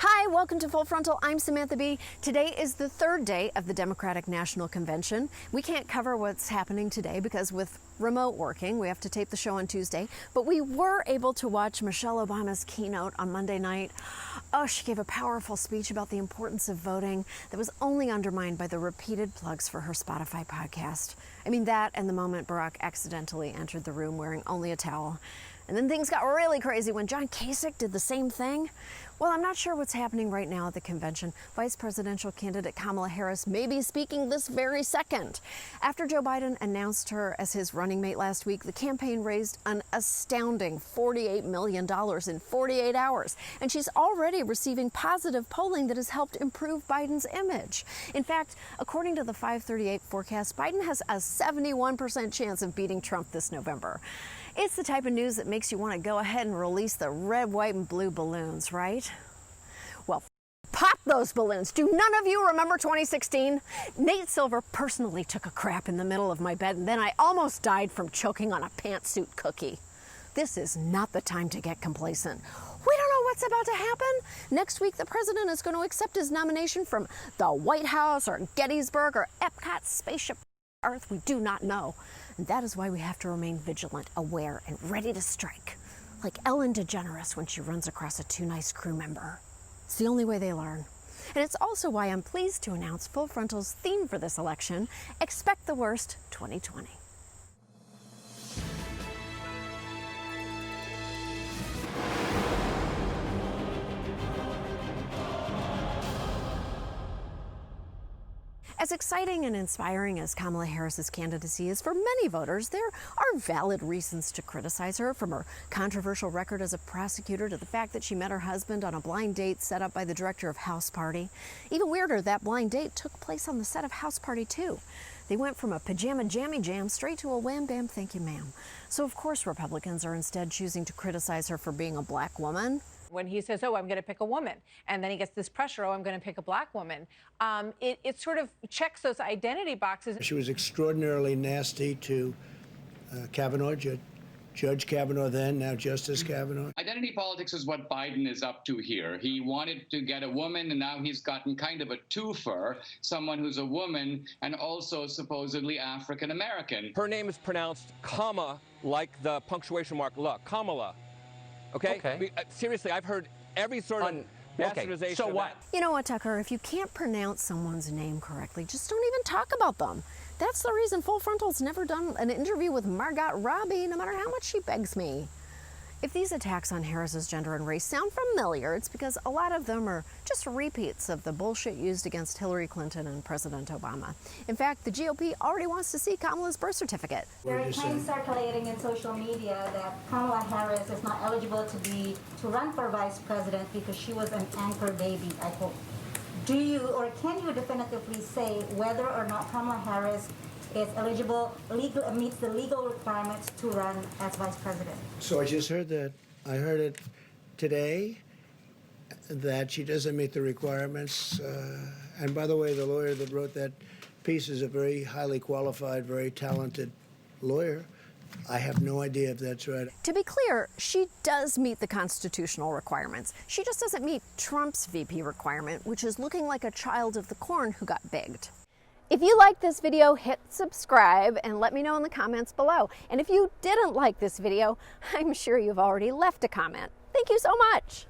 Hi, welcome to Full Frontal. I'm Samantha B. Today is the third day of the Democratic National Convention. We can't cover what's happening today because with remote working, we have to tape the show on Tuesday, but we were able to watch Michelle Obama's keynote on Monday night. Oh, she gave a powerful speech about the importance of voting that was only undermined by the repeated plugs for her Spotify podcast. I mean, that and the moment Barack accidentally entered the room wearing only a towel. And then things got really crazy when John Kasich did the same thing. Well, I'm not sure what's happening right now at the convention. Vice presidential candidate Kamala Harris may be speaking this very second. After Joe Biden announced her as his running mate last week, the campaign raised an astounding $48 million in 48 hours. And she's already receiving positive polling that has helped improve Biden's image. In fact, according to the 538 forecast, Biden has a 71% chance of beating Trump this November. It's the type of news that makes you want to go ahead and release the red, white, and blue balloons, right? Well, pop those balloons. Do none of you remember 2016? Nate Silver personally took a crap in the middle of my bed, and then I almost died from choking on a pantsuit cookie. This is not the time to get complacent. We don't know what's about to happen. Next week, the president is going to accept his nomination from the White House or Gettysburg or Epcot's spaceship Earth. We do not know. And that is why we have to remain vigilant, aware, and ready to strike. Like Ellen DeGeneres when she runs across a too nice crew member. It's the only way they learn. And it's also why I'm pleased to announce Full Frontal's theme for this election, Expect the Worst 2020. As exciting and inspiring as Kamala Harris's candidacy is for many voters, there are valid reasons to criticize her, from her controversial record as a prosecutor to the fact that she met her husband on a blind date set up by the director of House Party. Even weirder, that blind date took place on the set of House Party 2. They went from a pajama jammy jam straight to a wham bam thank you ma'am. So of course Republicans are instead choosing to criticize her for being a black woman. When he says, oh, I'm going to pick a woman, and then he gets this pressure, oh, I'm going to pick a black woman, it sort of checks those identity boxes. She was extraordinarily nasty to Kavanaugh, Judge Kavanaugh then, now Justice Kavanaugh. Identity politics is what Biden is up to here. He wanted to get a woman, and now he's gotten kind of a twofer, someone who's a woman and also supposedly African-American. Her name is pronounced comma, like the punctuation mark la, Kamala. Okay? Seriously, I've heard every sort of bastardization. So what? You know what, Tucker? If you can't pronounce someone's name correctly, just don't even talk about them. That's the reason Full Frontal's never done an interview with Margot Robbie, no matter how much she begs me. If these attacks on Harris's gender and race sound familiar, it's because a lot of them are just repeats of the bullshit used against Hillary Clinton and President Obama. In fact, the GOP already wants to see Kamala's birth certificate. There are claims circulating in social media that Kamala Harris is not eligible to run for vice president because she was an anchor baby, I quote. Do you or can you definitively say whether or not Kamala Harris is eligible, meets the legal requirements to run as vice president? So I just heard that. I heard it today that she doesn't meet the requirements. And by the way, the lawyer that wrote that piece is a very highly qualified, very talented lawyer. I have no idea if that's right. To be clear, she does meet the constitutional requirements. She just doesn't meet Trump's VP requirement, which is looking like a child of the corn who got bigged. If you liked this video, hit subscribe and let me know in the comments below. And if you didn't like this video, I'm sure you've already left a comment. Thank you so much.